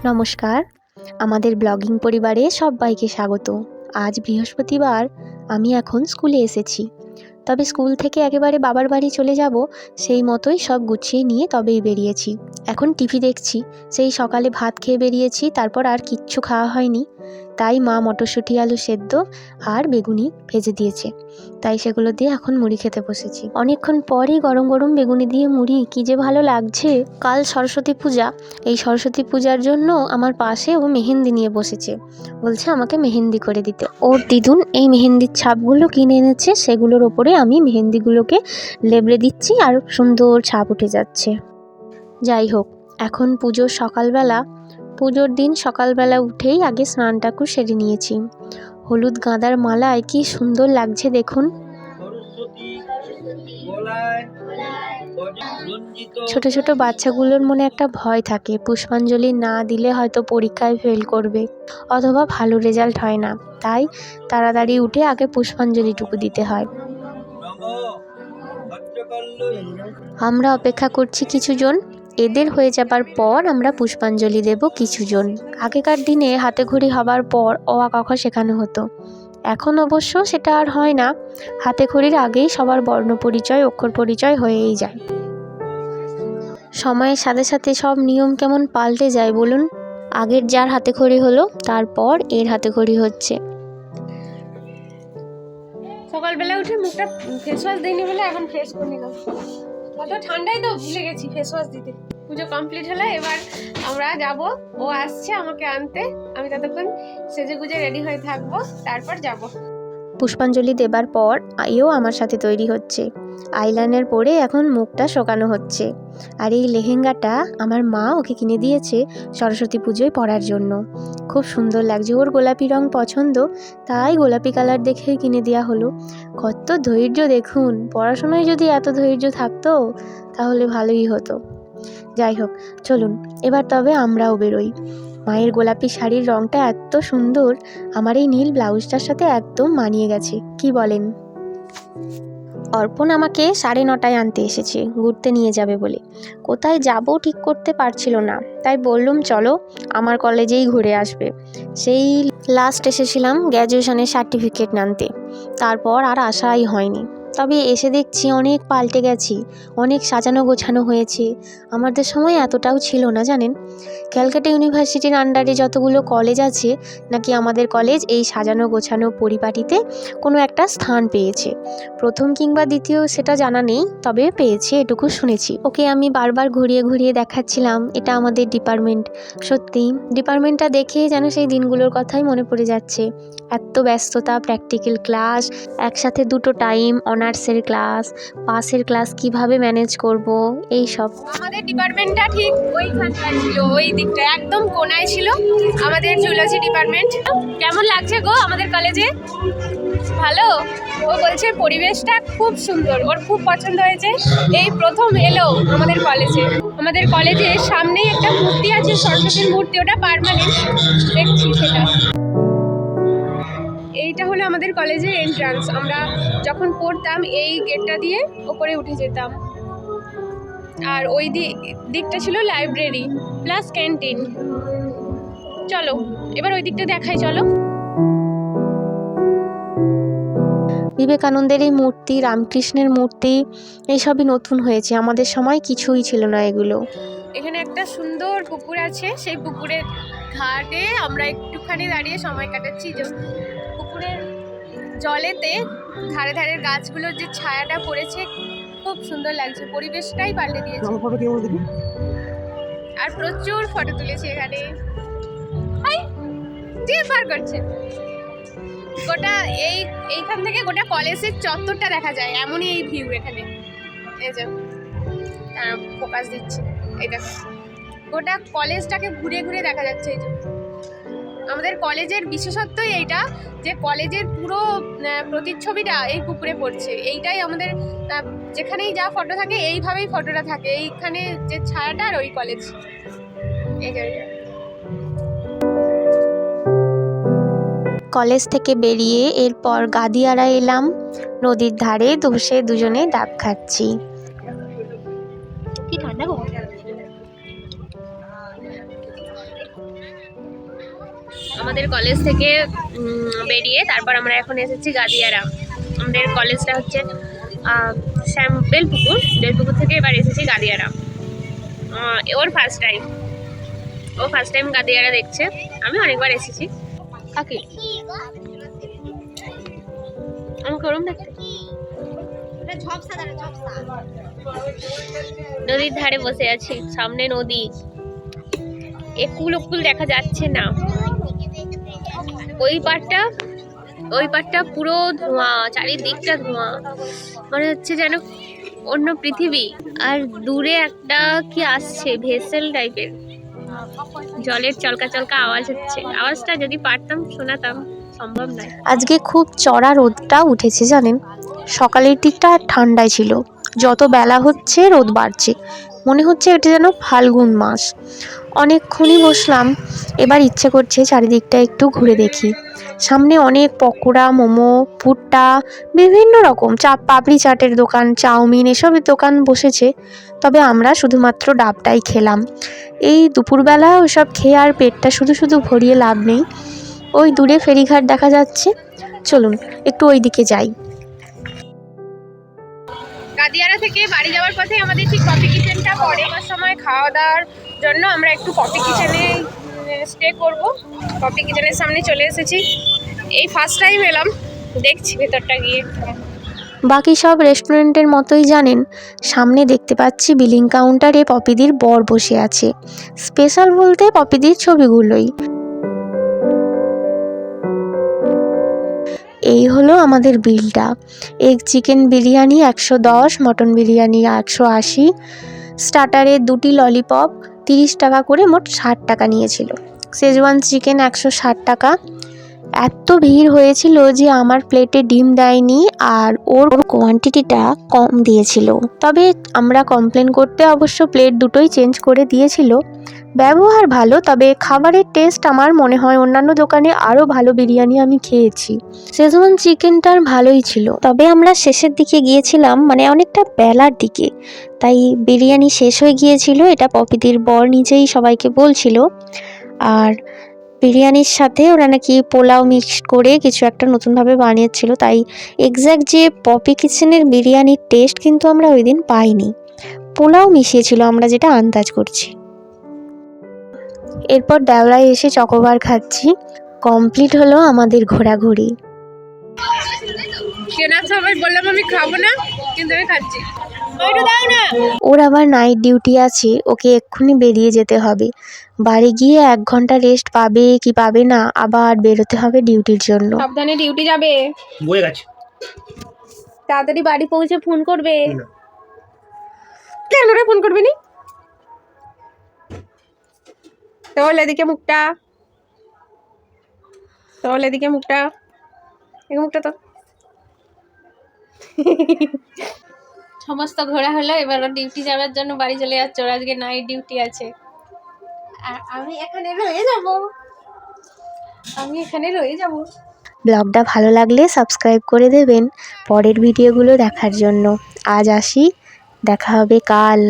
নমস্কার, আমাদের ব্লগিং পরিবারে সবাইকে স্বাগত। আজ বৃহস্পতিবার, আমি এখন স্কুলে এসেছি। তবে স্কুল থেকে একেবারে বাবার বাড়ি চলে যাব সেই মতোই সব গুছিয়ে নিয়ে তবেই বেরিয়েছি। এখন টিভি দেখছি। সেই সকালে ভাত খেয়ে বেরিয়েছি, তারপর আর কিচ্ছু খাওয়া হয়নি। তাই মা মটরশুঁটি আলু সেদ্ধ আর বেগুনি ভেজে দিয়েছে, তাই সেগুলো দিয়ে এখন মুড়ি খেতে বসেছি। অনেকক্ষণ পরই গরম গরম বেগুনি দিয়ে মুড়ি কী যে ভালো লাগছে। কাল সরস্বতী পূজা, এই সরস্বতী পূজার জন্য আমার পাশে ও মেহেন্দি নিয়ে বসেছে, বলছে আমাকে মেহেন্দি করে দিতে। ওর দিদুন এই মেহেন্দির ছাপগুলো কিনে এনেছে, সেগুলোর ওপরে আমি মেহেন্দিগুলোকে লেবড়ে দিচ্ছি আর সুন্দর ছাপ উঠে যাচ্ছে। যাই হোক, এখন পুজোর সকালবেলা, পুজোর দিন সকালবেলা উঠেই আগে স্নানটাকু সেরে নিয়েছি। হলুদ গাঁদার মালায় কি সুন্দর লাগছে দেখুন। ছোট ছোট বাচ্চাগুলোর মনে একটা ভয় থাকে, পুষ্পাঞ্জলি না দিলে হয়তো পরীক্ষায় ফেল করবে অথবা ভালো রেজাল্ট হয় না, তাই তাড়াতাড়ি উঠে আগে পুষ্পাঞ্জলিটুকু দিতে হয়। আমরা অপেক্ষা করছি কিছুজন, এদের হয়ে যাবার পর আমরা পুষ্পাঞ্জলি দেব কিছুজন। আগেকার দিনে হাতে খড়ি হবার পর অ আ ক খ শেখানো হতো, এখন অবশ্য সেটা আর হয় না। হাতে খড়ির আগেই সবার বর্ণ পরিচয় অক্ষর পরিচয় হয়েই যায়। সময়ের সাথে সাথে সব নিয়ম কেমন পাল্টে যায় বলুন। আগের যার হাতে খড়ি হলো, তারপর এর হাতে খড়ি হচ্ছে। সকালবেলা উঠে মুখটা ফেস ওয়াশ দিইনি বলে এখন ফ্রেশ করে নিলাম। কত ঠান্ডায় তো ভুলে গেছি ফেস ওয়াশ দিতে। পুজো কমপ্লিট হলো, এবার আমরা যাব, ও আসছে আমাকে আনতে। আমি ততক্ষণ সেজে গুজে রেডি হয়ে থাকবো, তারপর যাব। পুষ্পাঞ্জলি দেবার পর এও আমার সাথে তৈরি হচ্ছে। আইলাইনার পরে এখন মুখটা শোকানো হচ্ছে। আর এই লেহেঙ্গাটা আমার মা ওকে কিনে দিয়েছে সরস্বতী পুজোয় পরার জন্য। খুব সুন্দর লাগছে, ওর গোলাপি রং পছন্দ, তাই গোলাপি কালার দেখেই কিনে দেওয়া হলো। কত ধৈর্য দেখুন, পড়াশোনায় যদি এত ধৈর্য থাকতো তাহলে ভালোই হতো। যাই হোক, চলুন এবার তবে আমরাও বেরোই। মায়ের গোলাপি শাড়ির রংটা এত সুন্দর, আমার এই নীল ব্লাউজটার সাথে একদম মানিয়ে গেছে, কি বলেন? অর্পণ আমাকে 9:30 আনতে এসেছে ঘুরতে নিয়ে যাবে বলে। কোথায় যাব ঠিক করতে পারছিল না, তাই বললুম চলো আমার কলেজেই ঘুরে আসবে। সেই লাস্ট এসেছিলাম গ্র্যাজুয়েশনের সার্টিফিকেট আনতে, তারপর আর আসাই হয়নি। তবে এসে দেখছি অনেক পাল্টে গেছি, অনেক সাজানো গোছানো হয়েছে। আমাদের সময় এতটাও ছিল না জানেন। ক্যালকাটা ইউনিভার্সিটির আন্ডারে যতগুলো কলেজ আছে, নাকি আমাদের কলেজ এই সাজানো গোছানো পরিপাটিতে কোনো একটা স্থান পেয়েছে। প্রথম কিংবা দ্বিতীয় সেটা জানা নেই, তবে পেয়েছে এটুকু শুনেছি। ওকে আমি বারবার ঘুরিয়ে ঘুরিয়ে দেখাচ্ছিলাম এটা আমাদের ডিপার্টমেন্ট। সত্যি ডিপার্টমেন্টটা দেখে যেন সেই দিনগুলোর কথাই মনে পড়ে যাচ্ছে। এত ব্যস্ততা, প্র্যাকটিক্যাল ক্লাস, একসাথে দুটো টাইম, অনার্সের ক্লাস, পাসের ক্লাস কিভাবে ম্যানেজ করব, এই সব। আমাদের ডিপার্টমেন্টটা ঠিক ওইখানটায় ছিল, ওই দিকটা একদম কোনায় ছিল আমাদের জুলজি ডিপার্টমেন্ট। কেমন লাগছে গো আমাদের কলেজে? ভালো। ও বলছে পরিবেশটা খুব সুন্দর, ওর খুব পছন্দ হয়েছে। এই প্রথম এলো আমাদের কলেজে। আমাদের কলেজের সামনেই একটা মূর্তি আছে, সরস্বতীর মূর্তি, ওটা পার্মানেন্ট, দেখছি সেটা। এইটা হলো আমাদের কলেজের এন্ট্রান্স। আমরা যখন পড়তাম এই গেটটা দিয়ে ওপরে উঠে যেতাম। আর ওই দিকটা ছিল লাইব্রেরি প্লাস ক্যান্টিন। চলো এবার ওই দিকটা দেখাই, চলো। বিবেকানন্দের এই মূর্তি, রামকৃষ্ণের মূর্তি, এইসবই নতুন হয়েছে, আমাদের সময় কিছুই ছিল না এগুলো। এখানে একটা সুন্দর পুকুর আছে, সেই পুকুরের ঘাটে আমরা একটুখানি দাঁড়িয়ে সময় কাটাচ্ছি। পুকুরের জলেতে ধারে ধারে গাছগুলোর যে ছায়াটা পড়েছে, খুব সুন্দর লাগছে, পরিবেশটাই পাল্টে দিয়েছে। আর প্রচুর ফটো তুলেছি এখানে। বার করছে গোটা এইখান থেকে গোটা কলেজের চত্বরটা দেখা যায়, এমনই এই ভিউ এখানে। এই যে ফোকাস দিচ্ছে, এই দেখো গোটা কলেজটাকে ঘুরে ঘুরে দেখা যাচ্ছে। এই যে আমাদের কলেজের বিশেষত্বই এইটা, যে কলেজের পুরো প্রতিচ্ছবিটা এই পুকুরে পড়ছে। এইটাই আমাদের, যেখানেই যা ফটো থাকে এইভাবেই ফটোটা থাকে, এইখানে যে ছায়াটা আর ওই কলেজ। এই জায়গায় কলেজ থেকে বেরিয়ে এরপর গাদিয়ারা এলাম। নদীর ধারে বসে দুজনে ডাব খাচ্ছি। কি ঠান্ডা গো। আমাদের কলেজ থেকে বেরিয়ে তারপর আমরা এখন এসেছি গাদিয়ারা। আমাদের কলেজটা হচ্ছে বেলপুকুর থেকে এবার এসেছি গাদিয়ারা। ওর ফার্স্ট টাইম গাদিয়ারা দেখছে। আমি অনেকবার এসেছি। কাকি আমি করুন দেখতে। নদীর ধারে বসে আছি, সামনে নদী, একুল দেখা যাচ্ছে না। ওই পাটটা পুরো ধোঁয়া, চারিদিকটা ধোঁয়া, মনে হচ্ছে যেন অন্য পৃথিবী। আর দূরে একটা কি আসছে ভেসেল টাইপের, জলের চলকা চলকা আওয়াজ হচ্ছে। আওয়াজটা যদি পারতাম শোনাতাম, সম্ভব নয়। আজকে খুব চড়া রোদটা উঠেছে জানেন। সকালের দিকটা ঠান্ডায় ছিল, যত বেলা হচ্ছে রোদ বাড়ছে, মনে হচ্ছে এটা যেন ফাল্গুন মাস। অনেকক্ষণই বসলাম, এবার ইচ্ছে করছে চারিদিকটা একটু ঘুরে দেখি। সামনে অনেক পকোড়া, মোমো, ভুট্টা, বিভিন্ন রকম পাপড়ি চাটের দোকান, চাউমিন এসবের দোকান বসেছে। তবে আমরা শুধুমাত্র ডাবটাই খেলাম। এই দুপুরবেলা ওসব খেয়ে আর পেটটা শুধু শুধু ভরিয়ে লাভ নেই। ওই দূরে ফেরিঘাট দেখা যাচ্ছে, চলুন একটু ওই দিকে যাই। গাদিয়ারা থেকে বাড়ি যাওয়ার পথে আমাদের ঠিক কফি কিচেনটা পড়ে। আমার সময় খাওয়া দাওয়ার জন্য আমরা একটু কফি কিচেনে স্টে করব। কফি কিচেনের সামনে চলে এসেছি। এই ফার্স্ট টাইম এলাম, দেখছি ভেতরটা গিয়ে। বাকি সব রেস্টুরেন্টের মতোই জানেন, সামনে দেখতে পাচ্ছি বিলিং কাউন্টারে পপিদির বর বসে আছে। স্পেশাল বলতে পপিদির ছবিগুলোই। এই হলো আমাদের বিলটা। Egg chicken biryani 110, mutton biryani 180, স্টার্টারে 2টি ললিপপ 30 টাকা করে, মোট 60 টাকা নিয়েছিল। শেজওয়ান চিকেন 160 টাকা। এত ভিড় হয়েছিল যে আমার প্লেটে ডিম দেয়নি, আর ওর কোয়ান্টিটিটা কম দিয়েছিল। তবে আমরা কমপ্লেন করতে অবশ্য প্লেট দুটোই চেঞ্জ করে দিয়েছিল। ব্যবহার ভালো, তবে খাবারের টেস্ট আমার মনে হয় অন্যান্য দোকানে আরও ভালো বিরিয়ানি আমি খেয়েছি। শেজওয়ান চিকেনটার ভালোই ছিল, তবে আমরা শেষের দিকে গিয়েছিলাম, মানে অনেকটা বেলার দিকে, তাই বিরিয়ানি শেষ হয়ে গিয়েছিল। এটা পপিদির বর নিজেই সবাইকে বলছিল। আর বিরিয়ানির সাথে ওরা নাকি পোলাও মিক্সড করে কিছু একটা নতুনভাবে বানিয়েছিল, তাই এক্স্যাক্ট যে পপি কিচেনের বিরিয়ানির টেস্ট কিন্তু আমরা ওই দিন পাইনি। পোলাও মিশিয়েছিল আমরা যেটা আন্দাজ করছি। এরপর দেওরায় এসে চকোবার খাচ্ছি। কমপ্লিট হলো আমাদের ঘোরাঘুরি। কেনার সময় বললাম আমি খাবো না, কিন্তু আমি খাচ্ছি। ওর আবার নাইট ডিউটি আছে, ওকে এক্ষুনি বেরিয়ে যেতে হবে। বাড়ি গিয়ে 1 ঘন্টা রেস্ট পাবে কি পাবে না, আবার বেরোতে হবে ডিউটির জন্য। সাবধানে ডিউটি যাবে, বয়ে গেছে। তাড়াতাড়ি বাড়ি পৌঁছে ফোন করবে। কেন রে ফোন করবি নি? তোল এদিকে মুখটা, এদিকে মুখটা তো। সমস্ত ঘোরা হলো, এবার ডিউটি যাওয়ার জন্য বাড়ি চলে যাচ্ছে। ওর আজকে নাইট ডিউটি আছে, আর আমি এখানে রয়ে যাব। ব্লগটা ভালো লাগলে সাবস্ক্রাইব করে দেবেন পরের ভিডিওগুলো দেখার জন্য। আজ আসি, দেখা হবে কাল।